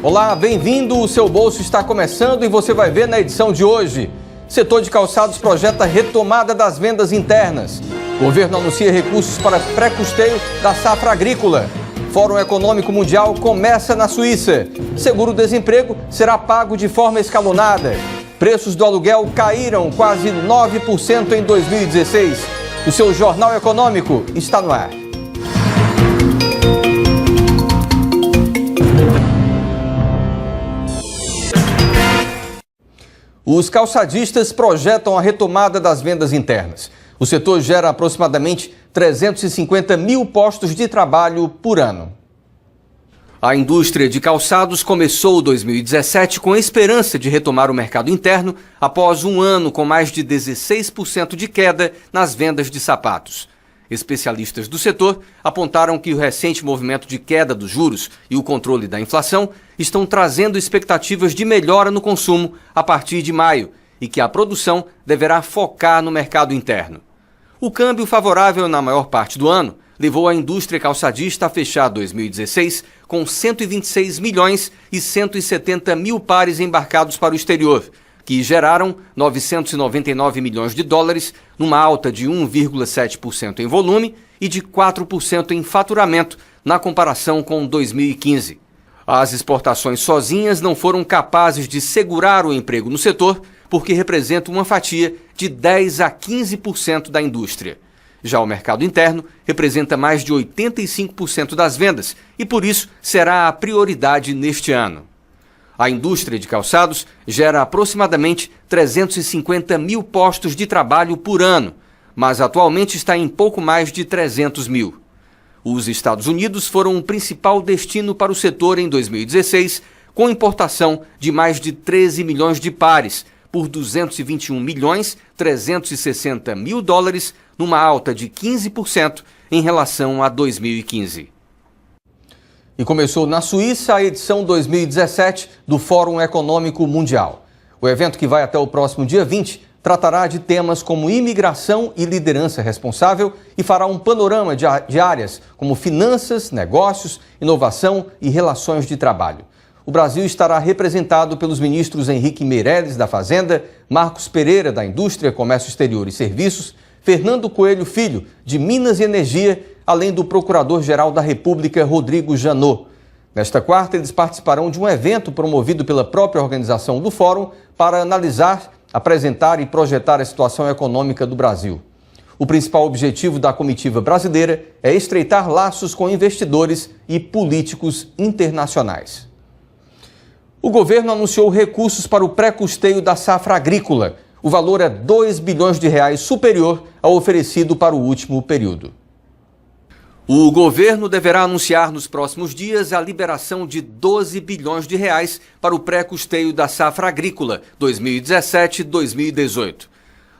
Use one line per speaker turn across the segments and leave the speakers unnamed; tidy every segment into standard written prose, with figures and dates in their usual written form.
Olá, bem-vindo! O Seu Bolso está começando e você vai ver na edição de hoje. Setor de calçados projeta retomada das vendas internas. Governo anuncia recursos para pré-custeio da safra agrícola. Fórum Econômico Mundial começa na Suíça. Seguro-desemprego será pago de forma escalonada. Preços do aluguel caíram quase 9% em 2016. O seu Jornal Econômico está no ar. Os calçadistas projetam a retomada das vendas internas. O setor gera aproximadamente 350 mil postos de trabalho por ano. A indústria de calçados começou 2017 com a esperança de retomar o mercado interno após um ano com mais de 16% de queda nas vendas de sapatos. Especialistas do setor apontaram que o recente movimento de queda dos juros e o controle da inflação estão trazendo expectativas de melhora no consumo a partir de maio e que a produção deverá focar no mercado interno. O câmbio favorável na maior parte do ano levou a indústria calçadista a fechar 2016 com 126 milhões e 170 mil pares embarcados para o exterior, que geraram 999 milhões de dólares, numa alta de 1,7% em volume e de 4% em faturamento na comparação com 2015. As exportações sozinhas não foram capazes de segurar o emprego no setor, porque representam uma fatia de 10 a 15% da indústria. Já o mercado interno representa mais de 85% das vendas e, por isso, será a prioridade neste ano. A indústria de calçados gera aproximadamente 350 mil postos de trabalho por ano, mas atualmente está em pouco mais de 300 mil. Os Estados Unidos foram o principal destino para o setor em 2016, com importação de mais de 13 milhões de pares, por 221 milhões 360 mil dólares, numa alta de 15% em relação a 2015. E começou na Suíça a edição 2017 do Fórum Econômico Mundial. O evento, que vai até o próximo dia 20, tratará de temas como imigração e liderança responsável e fará um panorama de áreas como finanças, negócios, inovação e relações de trabalho. O Brasil estará representado pelos ministros Henrique Meirelles, da Fazenda, Marcos Pereira, da Indústria, Comércio Exterior e Serviços, Fernando Coelho Filho, de Minas e Energia, além do Procurador-Geral da República, Rodrigo Janot. Nesta quarta, eles participarão de um evento promovido pela própria organização do Fórum para analisar, apresentar e projetar a situação econômica do Brasil. O principal objetivo da comitiva brasileira é estreitar laços com investidores e políticos internacionais. O governo anunciou recursos para o pré-custeio da safra agrícola. O valor é 2 bilhões de reais superior ao oferecido para o último período. O governo deverá anunciar nos próximos dias a liberação de 12 bilhões de reais para o pré-custeio da safra agrícola 2017-2018.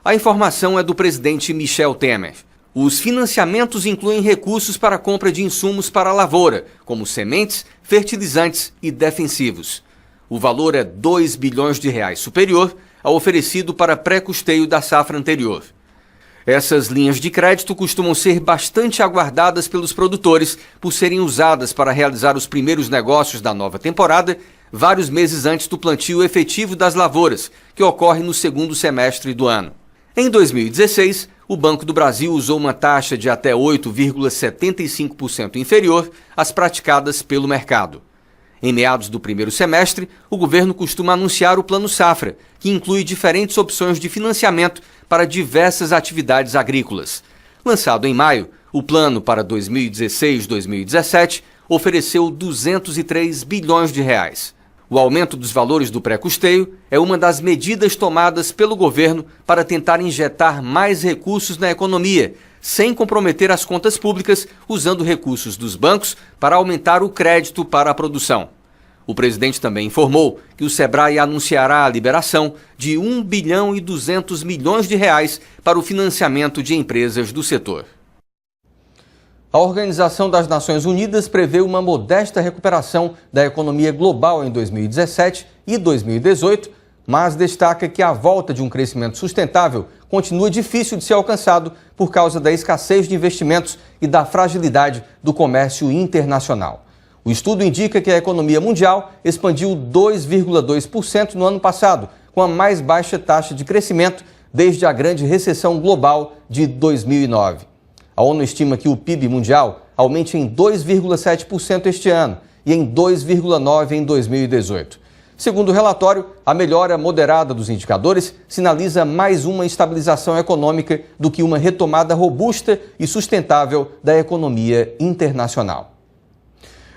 A informação é do presidente Michel Temer. Os financiamentos incluem recursos para a compra de insumos para a lavoura, como sementes, fertilizantes e defensivos. O valor é 2 bilhões de reais superior ao oferecido para pré-custeio da safra anterior. Essas linhas de crédito costumam ser bastante aguardadas pelos produtores por serem usadas para realizar os primeiros negócios da nova temporada, vários meses antes do plantio efetivo das lavouras, que ocorre no segundo semestre do ano. Em 2016, o Banco do Brasil usou uma taxa de até 8,75% inferior às praticadas pelo mercado. Em meados do primeiro semestre, o governo costuma anunciar o Plano Safra, que inclui diferentes opções de financiamento para diversas atividades agrícolas. Lançado em maio, o plano para 2016-2017 ofereceu 203 bilhões de reais. O aumento dos valores do pré-custeio é uma das medidas tomadas pelo governo para tentar injetar mais recursos na economia, sem comprometer as contas públicas, usando recursos dos bancos para aumentar o crédito para a produção. O presidente também informou que o Sebrae anunciará a liberação de 1 bilhão e 200 milhões de reais para o financiamento de empresas do setor. A Organização das Nações Unidas prevê uma modesta recuperação da economia global em 2017 e 2018, mas destaca que a volta de um crescimento sustentável continua difícil de ser alcançado por causa da escassez de investimentos e da fragilidade do comércio internacional. O estudo indica que a economia mundial expandiu 2,2% no ano passado, com a mais baixa taxa de crescimento desde a grande recessão global de 2009. A ONU estima que o PIB mundial aumente em 2,7% este ano e em 2,9% em 2018. Segundo o relatório, a melhora moderada dos indicadores sinaliza mais uma estabilização econômica do que uma retomada robusta e sustentável da economia internacional.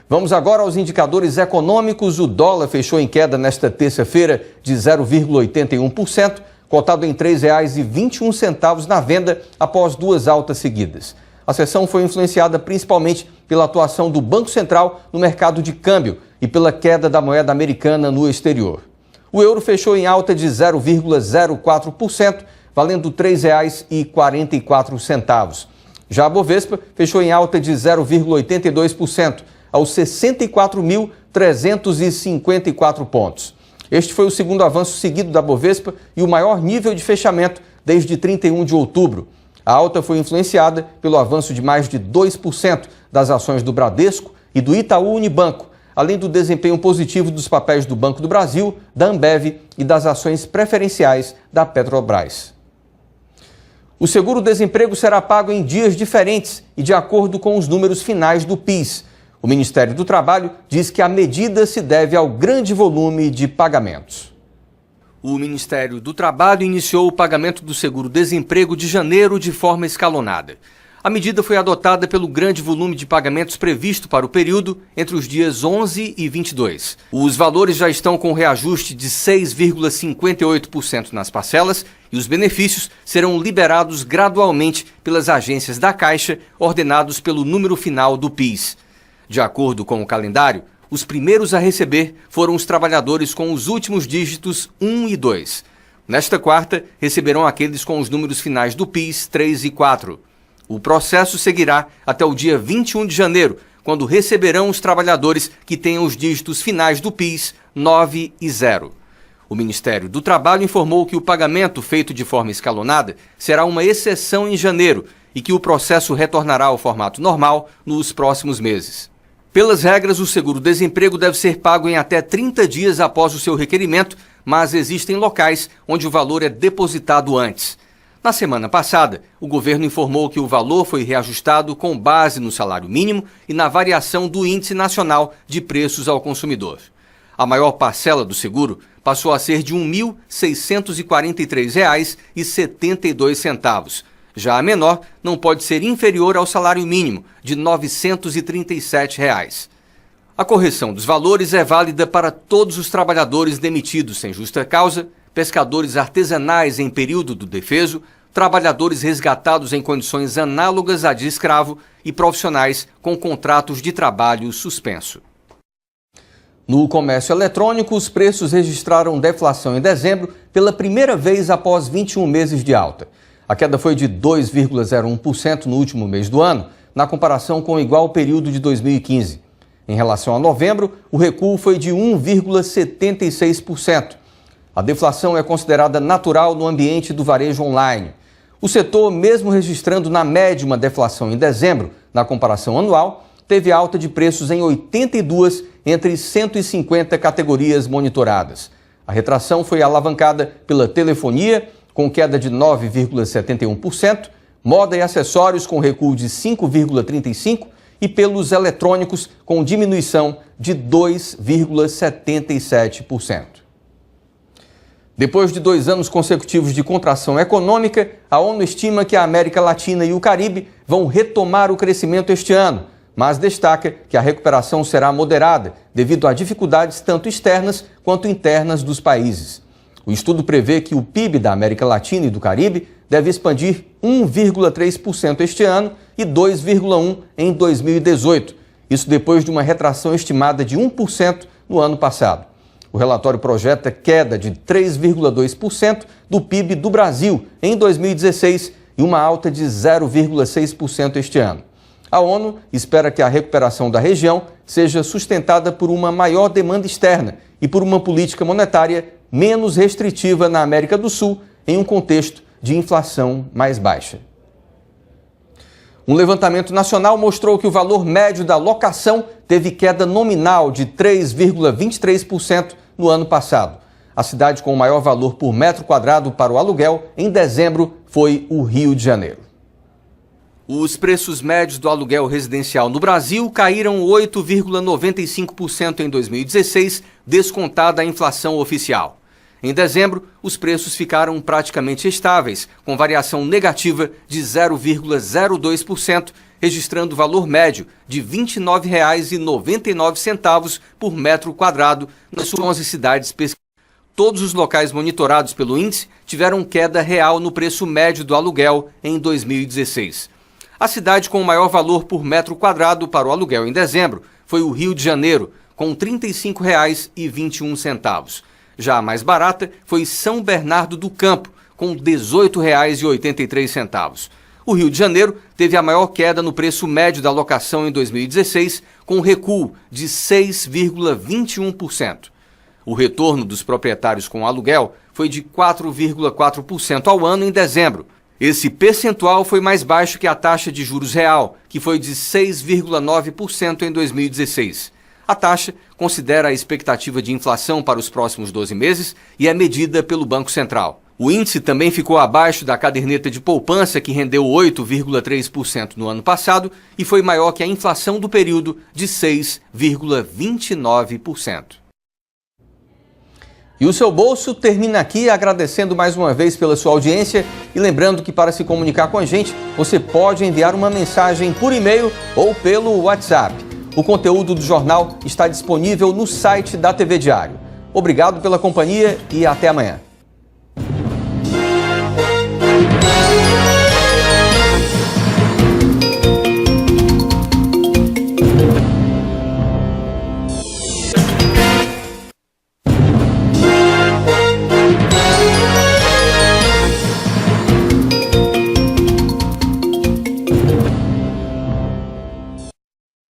Vamos agora aos indicadores econômicos. O dólar fechou em queda nesta terça-feira de 0,81%, cotado em R$ 3,21 na venda após duas altas seguidas. A sessão foi influenciada principalmente pela atuação do Banco Central no mercado de câmbio e pela queda da moeda americana no exterior. O euro fechou em alta de 0,04%, valendo R$ 3,44. Já a Bovespa fechou em alta de 0,82%, aos 64.354 pontos. Este foi o segundo avanço seguido da Bovespa e o maior nível de fechamento desde 31 de outubro. A alta foi influenciada pelo avanço de mais de 2% das ações do Bradesco e do Itaú Unibanco, além do desempenho positivo dos papéis do Banco do Brasil, da Ambev e das ações preferenciais da Petrobras. O seguro-desemprego será pago em dias diferentes e de acordo com os números finais do PIS. O Ministério do Trabalho diz que a medida se deve ao grande volume de pagamentos. O Ministério do Trabalho iniciou o pagamento do seguro-desemprego de janeiro de forma escalonada. A medida foi adotada pelo grande volume de pagamentos previsto para o período entre os dias 11 e 22. Os valores já estão com reajuste de 6,58% nas parcelas e os benefícios serão liberados gradualmente pelas agências da Caixa, ordenados pelo número final do PIS. De acordo com o calendário, os primeiros a receber foram os trabalhadores com os últimos dígitos 1 e 2. Nesta quarta, receberão aqueles com os números finais do PIS 3 e 4. O processo seguirá até o dia 21 de janeiro, quando receberão os trabalhadores que tenham os dígitos finais do PIS 9 e 0. O Ministério do Trabalho informou que o pagamento feito de forma escalonada será uma exceção em janeiro e que o processo retornará ao formato normal nos próximos meses. Pelas regras, o seguro-desemprego deve ser pago em até 30 dias após o seu requerimento, mas existem locais onde o valor é depositado antes. Na semana passada, o governo informou que o valor foi reajustado com base no salário mínimo e na variação do Índice Nacional de Preços ao Consumidor. A maior parcela do seguro passou a ser de R$ 1.643,72. Já a menor não pode ser inferior ao salário mínimo, de R$ 937. A correção dos valores é válida para todos os trabalhadores demitidos sem justa causa, pescadores artesanais em período do defeso, trabalhadores resgatados em condições análogas à de escravo e profissionais com contratos de trabalho suspenso. No comércio eletrônico, os preços registraram deflação em dezembro pela primeira vez após 21 meses de alta. A queda foi de 2,01% no último mês do ano, na comparação com o igual período de 2015. Em relação a novembro, o recuo foi de 1,76%. A deflação é considerada natural no ambiente do varejo online. O setor, mesmo registrando na média uma deflação em dezembro, na comparação anual, teve alta de preços em 82 entre 150 categorias monitoradas. A retração foi alavancada pela telefonia, com queda de 9,71%, moda e acessórios com recuo de 5,35% e pelos eletrônicos com diminuição de 2,77%. Depois de 2 anos consecutivos de contração econômica, a ONU estima que a América Latina e o Caribe vão retomar o crescimento este ano, mas destaca que a recuperação será moderada devido a dificuldades tanto externas quanto internas dos países. O estudo prevê que o PIB da América Latina e do Caribe deve expandir 1,3% este ano e 2,1% em 2018. Isso depois de uma retração estimada de 1% no ano passado. O relatório projeta queda de 3,2% do PIB do Brasil em 2016 e uma alta de 0,6% este ano. A ONU espera que a recuperação da região seja sustentada por uma maior demanda externa e por uma política monetária menos restritiva na América do Sul, em um contexto de inflação mais baixa. Um levantamento nacional mostrou que o valor médio da locação teve queda nominal de 3,23% no ano passado. A cidade com o maior valor por metro quadrado para o aluguel em dezembro foi o Rio de Janeiro. Os preços médios do aluguel residencial no Brasil caíram 8,95% em 2016, descontada a inflação oficial. Em dezembro, os preços ficaram praticamente estáveis, com variação negativa de 0,02%, registrando valor médio de R$ 29,99 por metro quadrado nas 11 cidades pesquisadas. Todos os locais monitorados pelo índice tiveram queda real no preço médio do aluguel em 2016. A cidade com o maior valor por metro quadrado para o aluguel em dezembro foi o Rio de Janeiro, com R$ 35,21. Já a mais barata foi São Bernardo do Campo, com R$ 18,83. O Rio de Janeiro teve a maior queda no preço médio da locação em 2016, com um recuo de 6,21%. O retorno dos proprietários com aluguel foi de 4,4% ao ano em dezembro. Esse percentual foi mais baixo que a taxa de juros real, que foi de 6,9% em 2016. A taxa considera a expectativa de inflação para os próximos 12 meses e é medida pelo Banco Central. O índice também ficou abaixo da caderneta de poupança, que rendeu 8,3% no ano passado e foi maior que a inflação do período, de 6,29%. E o Seu Bolso termina aqui, agradecendo mais uma vez pela sua audiência e lembrando que para se comunicar com a gente, você pode enviar uma mensagem por e-mail ou pelo WhatsApp. O conteúdo do jornal está disponível no site da TV Diário. Obrigado pela companhia e até amanhã.